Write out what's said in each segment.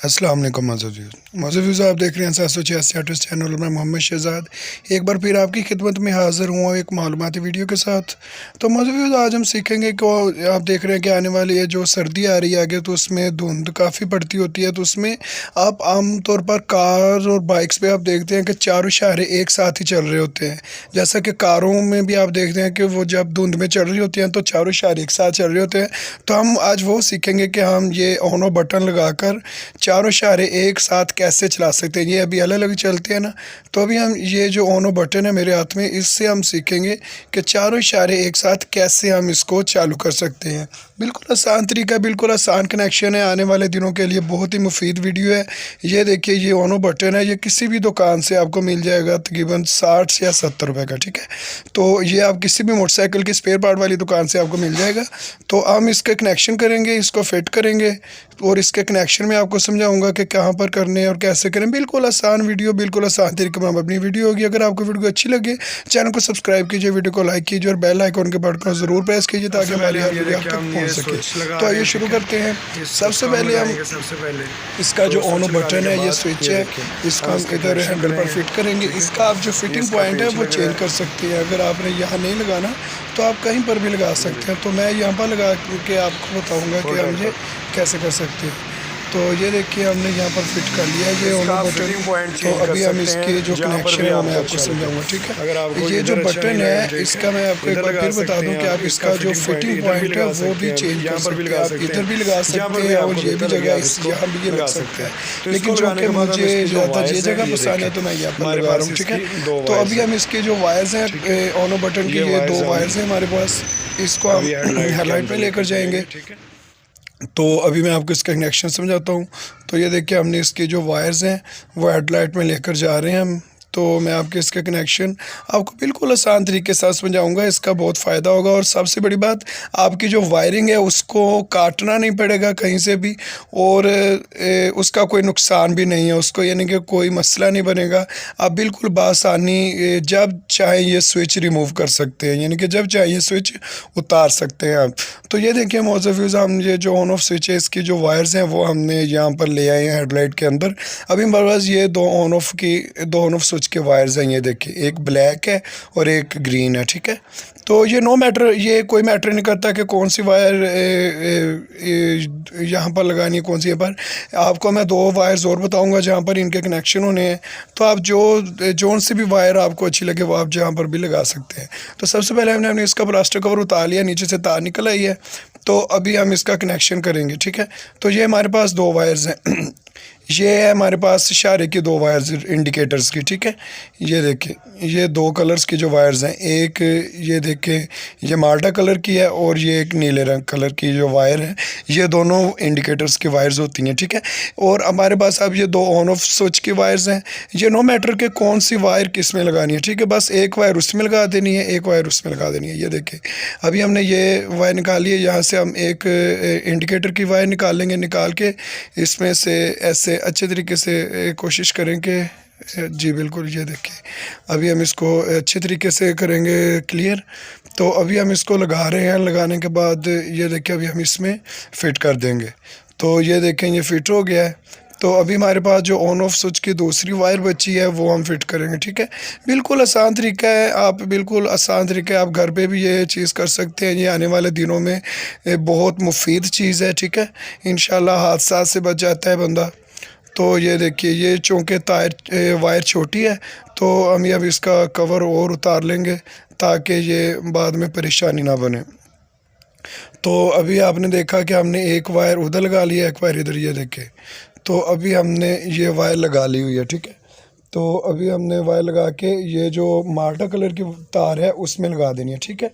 अस्सलाम वालेकुम मौजूद व्यूज़ आप देख रहे हैं 786 आर्टिस्ट चैनल में मोहम्मद शहजाद एक बार फिर आपकी खिदमत में हाज़िर हुआ एक मालूमाती वीडियो के साथ। तो मौजूद व्यूज़ आज हम सीखेंगे कि आप देख रहे हैं कि आने वाली है जो सर्दी आ रही है आगे, तो उसमें धुंध काफ़ी पड़ती होती है। तो उसमें आप आम तौर पर कार और बाइक्स पे आप देखते हैं कि चारों शाहरें एक साथ ही चल रहे होते हैं। जैसा कि कारों में भी आप देखते हैं कि वो जब धुंध में चल रही होती हैं तो चारों शाहरें एक साथ चल रहे होते हैं। तो हम आज वो सीखेंगे कि हम ये ऑन ऑफ बटन लगाकर चारों इशारे एक साथ कैसे चला सकते हैं। ये अभी अलग अलग चलते हैं ना, तो अभी हम ये जो ऑन ऑफ बटन है मेरे हाथ में, इससे हम सीखेंगे कि चारों इशारे एक साथ कैसे हम इसको चालू कर सकते हैं। बिल्कुल आसान तरीका, बिल्कुल आसान कनेक्शन है। आने वाले दिनों के लिए बहुत ही मुफीद वीडियो है। ये देखिए, ये ऑन ऑफ बटन है, ये किसी भी दुकान से आपको मिल जाएगा तकरीबन 60 या 70 रुपये का, ठीक है। तो ये आप किसी भी मोटरसाइकिल की स्पेयर पार्ट वाली दुकान से आपको मिल जाएगा। तो हम इसका कनेक्शन करेंगे, इसको फिट करेंगे और इसके कनेक्शन में आपको समझाऊंगा कि कहाँ पर करने और कैसे करें। बिल्कुल आसान वीडियो, बिल्कुल आसान तरीके में हम अपनी वीडियो होगी। अगर आपको वीडियो अच्छी लगे चैनल को सब्सक्राइब कीजिए, वीडियो को लाइक कीजिए और बेल आइकॉन के बटन को ज़रूर प्रेस कीजिए ताकि हमारी हर वीडियो आप तक पहुँच सके। तो आइए शुरू करते हैं। सबसे पहले हम इसका जो ऑन बटन है, ये स्विच है, इसको हम इधर हैंडल पर फिट करेंगे। इसका आप जो फिटिंग पॉइंट है वो चेंज कर सकते हैं। अगर आपने यहाँ नहीं लगाना तो आप कहीं पर भी लगा सकते हैं। तो मैं यहाँ पर लगा के आपको बताऊँगा कि हम ये कैसे कर सकते हैं। तो ये देखिए, हमने यहाँ पर फिट कर लिया ये ऑन बटन। तो अभी हम इसके जो कनेक्शन है वो मैं आपको समझाऊंगा, ठीक है। ये जो बटन है इसका मैं आपको एक बार फिर बता दूं कि आप इसका जो फिटिंग पॉइंट है वो भी चेंज कर सकते हैं। आप इधर भी लगा सकते हैं और ये भी जगह यहाँ भी ये लग सकता है, लेकिन जो कि मुझे ज़्यादा ये जगह पसंद है तो मैं यहाँ पर लगा रहा हूँ, ठीक है। तो अभी हम इसके जो वायर्स हैं ऑन बटन के, ये 2 वायर्स हैं हमारे पास। इसको हम हेडलाइट में लेकर जाएंगे। तो अभी मैं आपको इसका कनेक्शन समझाता हूँ। तो ये देखिए, हमने इसके जो वायर्स हैं वो हेडलाइट में लेकर जा रहे हैं हम। तो मैं आपके इसका कनेक्शन आपको बिल्कुल आसान तरीके से समझाऊंगा, इसका बहुत फ़ायदा होगा। और सबसे बड़ी बात, आपकी जो वायरिंग है उसको काटना नहीं पड़ेगा कहीं से भी, और उसका कोई नुकसान भी नहीं है उसको, यानी कि कोई मसला नहीं बनेगा। आप बिल्कुल बासानी जब चाहें ये स्विच रिमूव कर सकते हैं, यानी कि जब चाहें ये स्विच उतार सकते हैं आप। तो ये देखिए मौजूद व्यूज़, हम ये जो ऑन ऑफ स्विच है इसकी जो वायर्स हैं वो हमने यहाँ पर ले आए हैं हेडलाइट के अंदर। अभी हमारे पास ये दो ऑन ऑफ स्विच के वायर्स हैं। ये देखिए, एक ब्लैक है और एक ग्रीन है, ठीक है। तो ये नो मैटर, ये कोई मैटर नहीं करता कि कौन सी वायर यहाँ पर लगानी है, कौन सी पर। आपको मैं 2 वायर्स और बताऊँगा जहाँ पर इनके कनेक्शन होने हैं। तो आप जो सी भी वायर आपको अच्छी लगे वो आप जहाँ पर भी लगा सकते हैं। तो सबसे पहले हमने इसका प्लास्टिक कवर उतार लिया, नीचे से तार निकल आई है। तो अभी हम इसका कनेक्शन करेंगे, ठीक है। तो ये हमारे पास 2 वायर्स हैं। ये है हमारे पास इशारे की 2 वायर्स इंडिकेटर्स की, ठीक है। ये देखिए, ये 2 कलर्स की जो वायर्स हैं, एक ये देखें ये माल्टा कलर की है और ये एक नीले रंग कलर की जो वायर है, ये दोनों इंडिकेटर्स की वायर्स होती हैं, ठीक है। और हमारे पास अब ये 2 ऑन ऑफ स्विच की वायर्स हैं। ये नो मैटर के कौन सी वायर किस में लगानी है, ठीक है। बस एक वायर उसमें लगा देनी है, एक वायर उसमें लगा देनी है। ये देखिए, अभी हमने ये वायर निकाली है। यहाँ से हम एक इंडिकेटर की वायर निकाल लेंगे। निकाल के इसमें से ऐसे अच्छे तरीके से कोशिश करें कि जी बिल्कुल, ये देखिए, अभी हम इसको अच्छे तरीके से करेंगे क्लियर। तो अभी हम इसको लगा रहे हैं। लगाने के बाद ये देखिए, अभी हम इसमें फ़िट कर देंगे। तो ये देखें, ये फ़िट हो गया है। तो अभी हमारे पास जो ऑन ऑफ स्विच की दूसरी वायर बची है वो हम फिट करेंगे, ठीक है। बिल्कुल आसान तरीका है, आप बिल्कुल आसान तरीका है, आप घर पे भी ये चीज़ कर सकते हैं। ये आने वाले दिनों में बहुत मुफीद चीज़ है, ठीक है। इंशाल्लाह हादसा से बच जाता है बंदा। तो ये देखिए, ये चूँकि वायर छोटी है तो हम अब इसका कवर और उतार लेंगे ताकि ये बाद में परेशानी ना बने। तो अभी आपने देखा कि हमने एक वायर उधर लगा लिया, एक वायर इधर, ये देखें। तो अभी हमने ये वायर लगा ली हुई है, ठीक है। तो अभी हमने वायर लगा के ये जो माल्टा कलर की तार है उसमें लगा देनी है, ठीक है।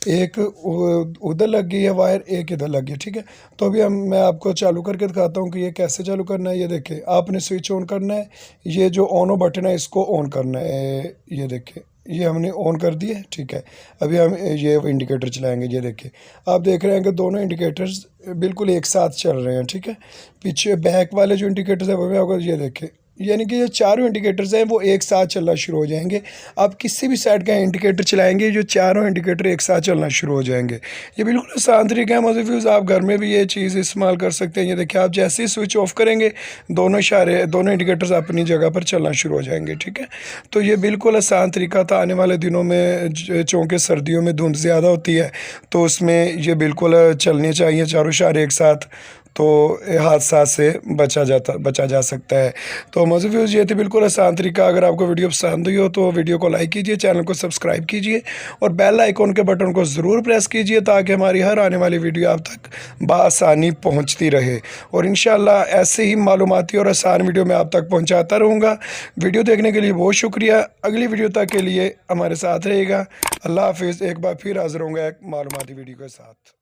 एक उधर लग गई है वायर, एक इधर लग गई, ठीक है। तो अभी मैं आपको चालू करके दिखाता हूँ कि ये कैसे चालू करना है। ये देखिए, आपने स्विच ऑन करना है, ये जो ऑन बटन है इसको ऑन करना है। ये देखिए, ये हमने ऑन कर दिया है, ठीक है। अभी हम ये इंडिकेटर चलाएंगे। ये देखिए, आप देख रहे हैं कि दोनों इंडिकेटर्स बिल्कुल एक साथ चल रहे हैं, ठीक है। पीछे बैक वाले जो इंडिकेटर्स है वो भी होगा, ये देखिए, यानी कि जो चारों इंडिकेटर्स हैं वो एक साथ चलना शुरू हो जाएंगे। आप किसी भी साइड का इंडिकेटर चलाएंगे, जो चारों इंडिकेटर एक साथ चलना शुरू हो जाएंगे। ये बिल्कुल आसान तरीका है मोज़े व्यूज़, आप घर में भी ये चीज़ इस्तेमाल कर सकते हैं। ये देखिए, आप जैसे ही स्विच ऑफ करेंगे दोनों इंडिकेटर्स अपनी जगह पर चलना शुरू हो जाएंगे। ठीक है, तो ये बिल्कुल आसान तरीका था। आने वाले दिनों में चूँकि सर्दियों में धुंध ज़्यादा होती है तो उसमें ये बिल्कुल चलने चाहिए चारों इशारे एक साथ, तो हादसा से बचा जा सकता है। तो मज़े व्यूज़, ये थे बिल्कुल आसान तरीका। अगर आपको वीडियो पसंद हुई हो तो वीडियो को लाइक कीजिए, चैनल को सब्सक्राइब कीजिए और बेल आइकॉन के बटन को ज़रूर प्रेस कीजिए ताकि हमारी हर आने वाली वीडियो आप तक बआसानी पहुंचती रहे। और इंशाल्लाह ऐसे ही मालूमाती और आसान वीडियो मैं आप तक पहुंचाता रहूँगा। वीडियो देखने के लिए बहुत शुक्रिया। अगली वीडियो तक के लिए हमारे साथ रहेगा। अल्लाह हाफिज़। एक बार फिर हाज़िर होंगे एक मालूमाती वीडियो के साथ।